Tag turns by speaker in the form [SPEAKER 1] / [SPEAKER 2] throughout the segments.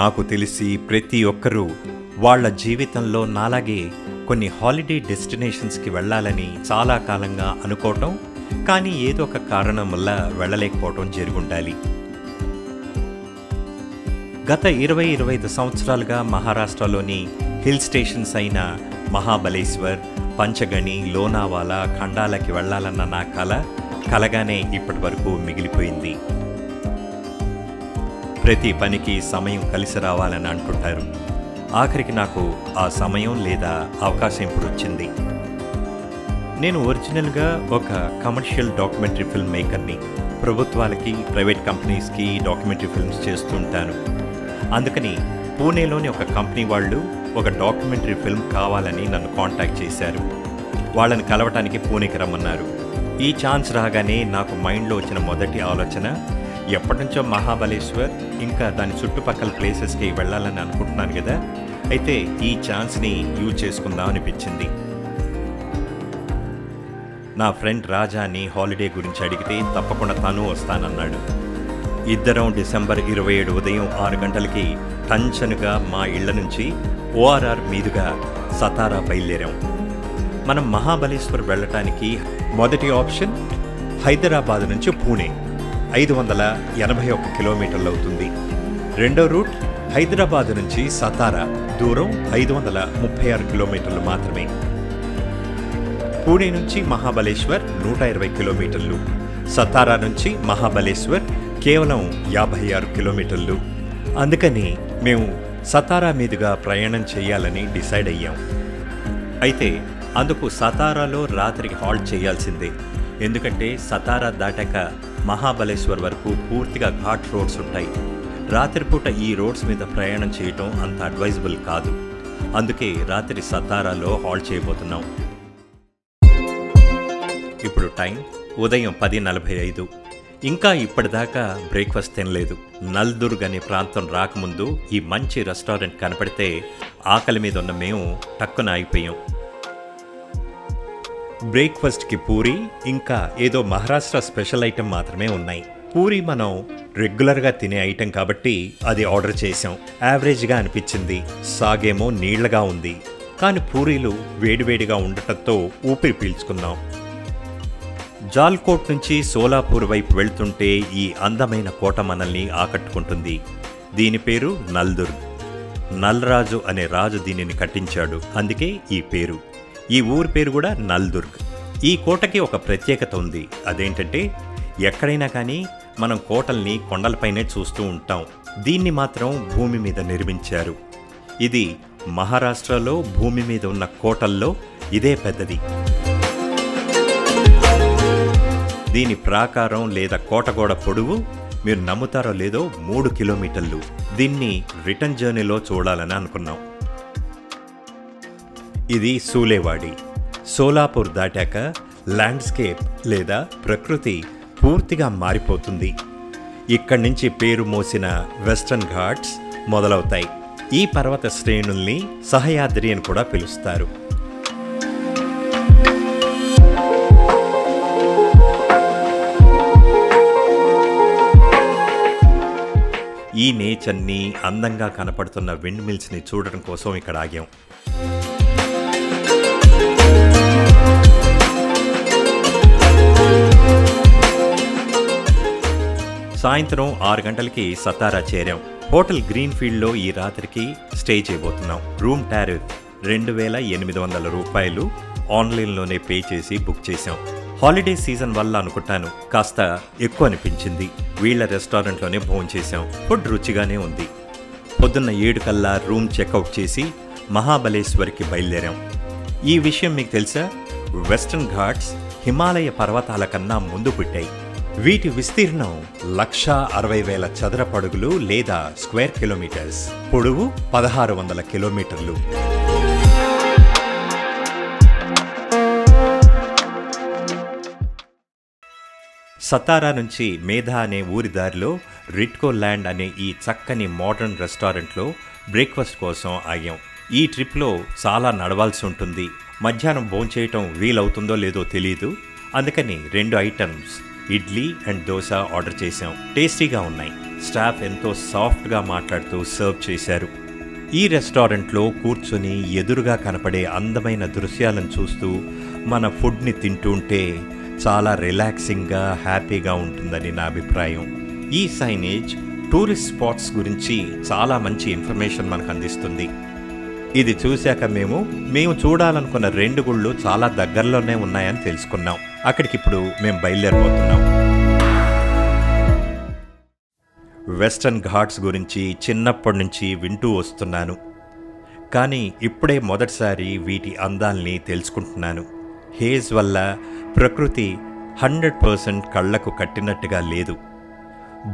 [SPEAKER 1] నాకు తెలిసి ప్రతి ఒక్కరూ వాళ్ళ జీవితంలో నాలాగే కొన్ని హాలిడే డెస్టినేషన్స్కి వెళ్ళాలని చాలా కాలంగా అనుకోవటం, కానీ ఏదో ఒక కారణం వల్ల వెళ్ళలేకపోవటం జరుగుండాలి. గత 20-25 సంవత్సరాలుగా మహారాష్ట్రలోని హిల్ స్టేషన్స్ అయిన మహాబలేశ్వర్, పంచగణి, లోనావాలా ఖండాలకి వెళ్ళాలన్న నా కలగానే ఇప్పటి వరకు మిగిలిపోయింది. ప్రతి పనికి సమయం కలిసి రావాలని అంటుంటారు. ఆఖరికి నాకు ఆ సమయం లేదా అవకాశం ఇప్పుడు వచ్చింది. నేను ఒరిజినల్గా ఒక కమర్షియల్ డాక్యుమెంటరీ ఫిల్మ్ మేకర్ని. ప్రభుత్వాలకి, ప్రైవేట్ కంపెనీస్కి డాక్యుమెంటరీ ఫిల్మ్స్ చేస్తుంటాను. అందుకని పూణేలోని ఒక కంపెనీ వాళ్ళు ఒక డాక్యుమెంటరీ ఫిల్మ్ కావాలని నన్ను కాంటాక్ట్ చేశారు. వాళ్ళని కలవటానికి పూణేకి రమ్మన్నారు. ఈ ఛాన్స్ రాగానే నాకు మైండ్లో వచ్చిన మొదటి ఆలోచన, ఎప్పటి నుంచో మహాబలేశ్వర్ ఇంకా దాని చుట్టుపక్కల ప్లేసెస్కి వెళ్ళాలని అనుకుంటున్నాను కదా, అయితే ఈ ఛాన్స్ని యూజ్ చేసుకుందాం అనిపించింది. నా ఫ్రెండ్ రాజాని హాలిడే గురించి అడిగితే తప్పకుండా తను వస్తానన్నాడు. ఇద్దరం డిసెంబర్ 27 ఉదయం 6 గంటలకి టంచనుగా మా ఇళ్ల నుంచి ORR మీదుగా సతారా బయలుదేరాం. మనం మహాబలేశ్వర్ వెళ్ళటానికి మొదటి ఆప్షన్ హైదరాబాద్ నుంచి పూణే 581 కిలోమీటర్లు అవుతుంది. రెండో రూట్ హైదరాబాద్ నుంచి సతారా, దూరం 536 కిలోమీటర్లు మాత్రమే. పూణే నుంచి మహాబలేశ్వర్ 120 కిలోమీటర్లు, సతారా నుంచి మహాబలేశ్వర్ కేవలం 56 కిలోమీటర్లు. అందుకని మేము సతారా మీదుగా ప్రయాణం చేయాలని డిసైడ్ అయ్యాం. అయితే అందుకు సతారాలో రాత్రికి హాల్ట్ చేయాల్సిందే. ఎందుకంటే సతారా దాటాక మహాబలేశ్వర్ వరకు పూర్తిగా ఘాట్ రోడ్స్ ఉంటాయి. రాత్రిపూట ఈ రోడ్స్ మీద ప్రయాణం చేయటం అంత అడ్వైజబుల్ కాదు. అందుకే రాత్రి సతారాలో హాల్ట్ చేయబోతున్నాం. ఇప్పుడు టైం ఉదయం 10:45. ఇంకా ఇప్పటిదాకా బ్రేక్ఫాస్ట్ తినలేదు. నల్దుర్గ్ అనే ప్రాంతం రాకముందు ఈ మంచి రెస్టారెంట్ కనపడితే ఆకలి మీద ఉన్న మేము టక్కున ఆగిపోయాం. బ్రేక్ఫాస్ట్కి పూరి, ఇంకా ఏదో మహారాష్ట్ర స్పెషల్ ఐటెం మాత్రమే ఉన్నాయి. పూరి మనం రెగ్యులర్గా తినే ఐటెం కాబట్టి అది ఆర్డర్ చేసాం. యావరేజ్గా అనిపించింది. సాగేమో నీళ్లగా ఉంది, కానీ పూరీలు వేడివేడిగా ఉండటంతో ఊపిరి పీల్చుకున్నాం. జాల్కోట్ నుంచి సోలాపూర్ వైపు వెళ్తుంటే ఈ అందమైన కోట మనల్ని ఆకట్టుకుంటుంది. దీని పేరు నల్దుర్గ్. నల్రాజు అనే రాజు దీనిని కట్టించాడు, అందుకే ఈ పేరు. ఈ ఊరి పేరు కూడా నల్దుర్గ్. ఈ కోటకి ఒక ప్రత్యేకత ఉంది. అదేంటంటే ఎక్కడైనా కానీ మనం కోటల్ని కొండలపైనే చూస్తూ ఉంటాం. దీన్ని మాత్రం భూమి మీద నిర్మించారు. ఇది మహారాష్ట్రలో భూమి మీద ఉన్న కోటల్లో ఇదే పెద్దది. దీని ప్రాకారం లేదా కోటగోడ పొడవు మీరు నమ్ముతారో లేదో 3 కిలోమీటర్లు. దీన్ని రిటర్న్ జర్నీలో చూడాలని అనుకున్నాం. ఇది సూలేవాడి. సోలాపూర్ దాటాక ల్యాండ్స్కేప్ లేదా ప్రకృతి పూర్తిగా మారిపోతుంది. ఇక్కడి నుంచి పేరు మోసిన వెస్టర్న్ ఘాట్స్ మొదలవుతాయి. ఈ పర్వత శ్రేణుల్ని సహయాద్రి అని కూడా పిలుస్తారు. ఈ నేచర్ని, అందంగా కనపడుతున్న విండ్ మిల్స్ని చూడడం కోసం ఇక్కడ ఆగాం. సాయంత్రం 6 గంటలకి సతారా చేరాం. హోటల్ గ్రీన్ఫీల్డ్లో ఈ రాత్రికి స్టే చేయబోతున్నాం. రూమ్ టారిఫ్ 2800 రూపాయలు ఆన్లైన్లోనే పే చేసి బుక్ చేశాం. హాలిడే సీజన్ వల్ల అనుకుంటాను కాస్త ఎక్కువ అనిపించింది. వీళ్ల రెస్టారెంట్లోనే భోంచేశాం. ఫుడ్ రుచిగానే ఉంది. పొద్దున్న 7 కల్లా రూమ్ చెక్అవుట్ చేసి మహాబలేశ్వర్కి బయలుదేరాం. ఈ విషయం మీకు తెలుసా? వెస్టర్న్ ఘాట్స్ హిమాలయ పర్వతాల కన్నా ముందు పుట్టాయి. వీటి విస్తీర్ణం 1,60,000 చదరపు అడుగులు లేదా స్క్వేర్ కిలోమీటర్స్, పొడవు 1,600 కిలోమీటర్లు. సతారా నుంచి మేధా అనే ఊరి దారిలో రిట్కో ల్యాండ్ అనే ఈ చక్కని మోడర్న్ రెస్టారెంట్లో బ్రేక్ఫాస్ట్ కోసం ఆగాం. ఈ ట్రిప్లో చాలా నడవాల్సి ఉంటుంది. మధ్యాహ్నం భోంచేయటం వీలవుతుందో లేదో తెలీదు. అందుకని 2 items idli and dosa order చేశాం. టేస్టీగా ఉన్నాయి. స్టాఫ్ ఎంతో సాఫ్ట్గా మాట్లాడుతూ సర్వ్ చేశారు. ఈ రెస్టారెంట్లో కూర్చొని ఎదురుగా కనపడే అందమైన దృశ్యాలను చూస్తూ మన ఫుడ్ని తింటుంటే చాలా రిలాక్సింగ్గా హ్యాపీగా ఉంటుందని నా అభిప్రాయం. ఈ సైనేజ్ టూరిస్ట్ స్పాట్స్ గురించి చాలా మంచి ఇన్ఫర్మేషన్ మనకు అందిస్తుంది. ఇది చూశాక మేము చూడాలనుకున్న 2 గుళ్ళు చాలా దగ్గరలోనే ఉన్నాయని తెలుసుకున్నాం. అక్కడికి ఇప్పుడు మేము బయలుదేరిపోతున్నాం. వెస్టర్న్ ఘాట్స్ గురించి చిన్నప్పటి నుంచి వింటూ వస్తున్నాను, కానీ ఇప్పుడే మొదటిసారి వీటి అందాల్ని తెలుసుకుంటున్నాను. హేజ్ వల్ల ప్రకృతి 100% కళ్లకు కట్టినట్టుగా లేదు.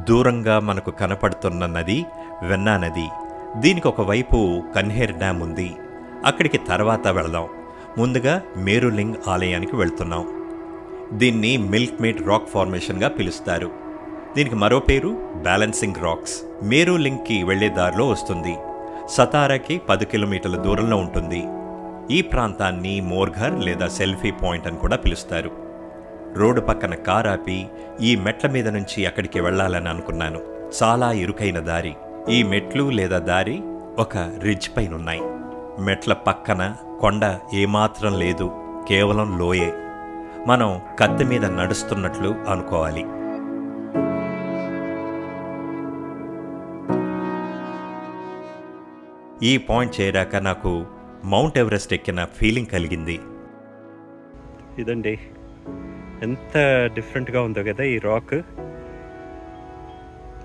[SPEAKER 1] దూరంగా మనకు కనపడుతున్న నది వెన్నా నది. దీనికి ఒకవైపు కన్హేర్ డ్యామ్ ఉంది. అక్కడికి తర్వాత వెళదాం. ముందుగా మేరులింగ్ ఆలయానికి వెళ్తున్నాం. దీన్ని మిల్క్ మేడ్ రాక్ ఫార్మేషన్గా పిలుస్తారు. దీనికి మరో పేరు బ్యాలెన్సింగ్ రాక్స్. మేరులింగ్కి వెళ్లే దారిలో వస్తుంది. సతారాకి 10 కిలోమీటర్ల దూరంలో ఉంటుంది. ఈ ప్రాంతాన్ని మోర్ఘర్ లేదా సెల్ఫీ పాయింట్ అని కూడా పిలుస్తారు. రోడ్డు పక్కన కారు ఆపి ఈ మెట్ల మీద నుంచి అక్కడికి వెళ్లాలని అనుకున్నాను. చాలా ఇరుకైన దారి. ఈ మెట్లు లేదా దారి ఒక రిడ్జ్ పైనున్నాయి. మెట్ల పక్కన కొండ ఏమాత్రం లేదు, కేవలం లోయే. మనం కత్తి మీద నడుస్తున్నట్లు అనుకోవాలి. ఈ పాయింట్ చేరాక నాకు మౌంట్ ఎవరెస్ట్ ఎక్కిన ఫీలింగ్ కలిగింది. ఇదండి, ఎంత డిఫరెంట్గా ఉందో కదా ఈ రాక్.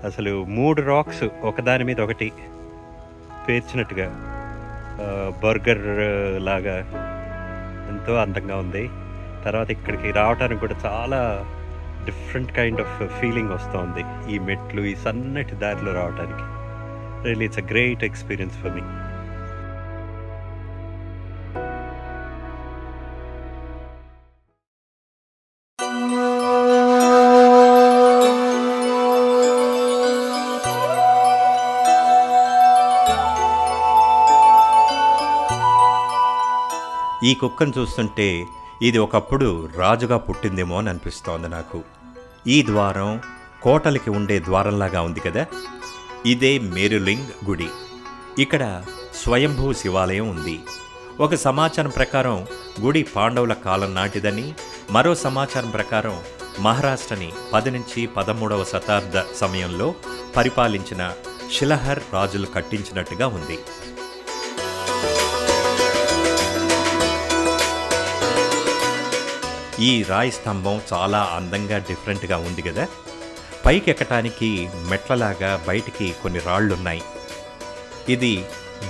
[SPEAKER 1] అసలు 3 రాక్స్ ఒకదాని మీద ఒకటి పేర్చినట్టుగా, బర్గర్ లాగా ఎంతో అందంగా ఉంది. తర్వాత ఇక్కడికి రావడానికి కూడా చాలా డిఫరెంట్ కైండ్ ఆఫ్ ఫీలింగ్ వస్తుంది ఈ మెట్లు, ఈ సన్నటి దారిలో రావడానికి. Really it's a great experience for me. ఈ కుక్కను చూస్తుంటే ఇది ఒకప్పుడు రాజుగా పుట్టిందేమో అని అనిపిస్తోంది నాకు. ఈ ద్వారం కోటలకి ఉండే ద్వారంలాగా ఉంది కదా. ఇదే మేరులింగ్ గుడి. ఇక్కడ స్వయంభూ శివాలయం ఉంది. ఒక సమాచారం ప్రకారం గుడి పాండవుల కాలం నాటిదని, మరో సమాచారం ప్రకారం మహారాష్ట్రని 10 నుంచి 13వ శతాబ్ద సమయంలో పరిపాలించిన షిలహర్ రాజులు కట్టించినట్టుగా ఉంది. ఈ రాయి స్తంభం చాలా అందంగా డిఫరెంట్గా ఉంది కదా. పైకి ఎక్కటానికి మెట్లలాగా బయటికి కొన్ని రాళ్లున్నాయి. ఇది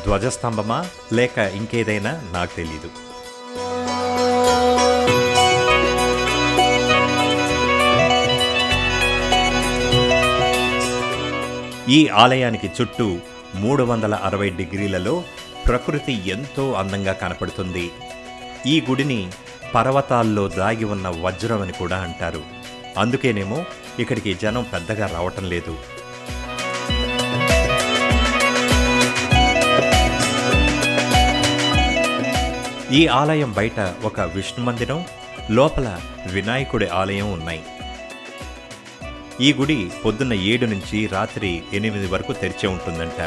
[SPEAKER 1] ధ్వజస్తంభమా లేక ఇంకేదైనా నాకు తెలీదు. ఈ ఆలయానికి చుట్టూ 360 డిగ్రీలలో ప్రకృతి ఎంతో అందంగా కనపడుతుంది. ఈ గుడిని పర్వతాల్లో దాగి ఉన్న వజ్రం అని కూడా అంటారు. అందుకేనేమో ఇక్కడికి జనం పెద్దగా రావటం లేదు. ఈ ఆలయం బయట ఒక విష్ణు మందిరం, లోపల వినాయకుడి ఆలయం ఉన్నాయి. ఈ గుడి పొద్దున్న 7 నుంచి రాత్రి 8 వరకు తెరిచే ఉంటుందంట.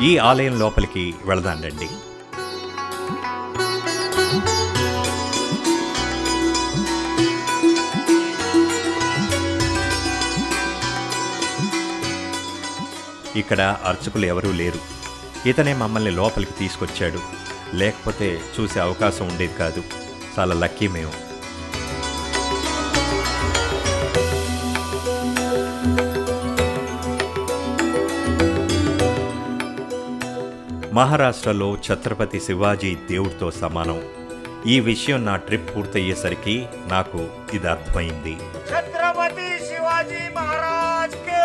[SPEAKER 1] ఈ ఆలయం లోపలికి వెళదాండి. ఇక్కడ అర్చకులు ఎవరూ లేరు. ఇతనే మమ్మల్ని లోపలికి తీసుకొచ్చాడు. లేకపోతే చూసే అవకాశం ఉండేది కాదు. చాలా లక్కీ మేము. మహారాష్ట్రలో ఛత్రపతి శివాజీ దేవుడితో సమానం. ఈ విషయం నా ట్రిప్ పూర్తయ్యేసరికి నాకు ఇది అర్థమైంది.
[SPEAKER 2] ఛత్రపతి శివాజీ మహారాజ్ కే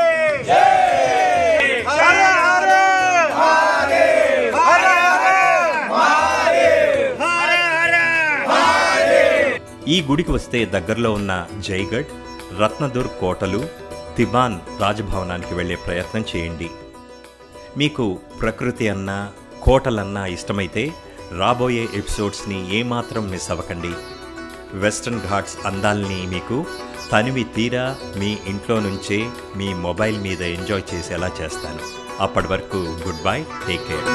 [SPEAKER 1] ఈ గుడికి వస్తే దగ్గరలో ఉన్న జైగఢ్, రత్నదుర్గ్ కోటలు, తిబాన్ రాజభవనానికి వెళ్లే ప్రయత్నం చేయండి. మీకు ప్రకృతి అన్నా కోటలన్నా ఇష్టమైతే రాబోయే ఎపిసోడ్స్ని ఏమాత్రం మిస్ అవ్వకండి. వెస్టర్న్ ఘాట్స్ అందాల్ని మీకు తనివి తీరా మీ ఇంట్లో నుంచే మీ మొబైల్ మీద ఎంజాయ్ చేసేలా చేస్తాను. అప్పటి వరకు గుడ్ బై, టేక్ కేర్.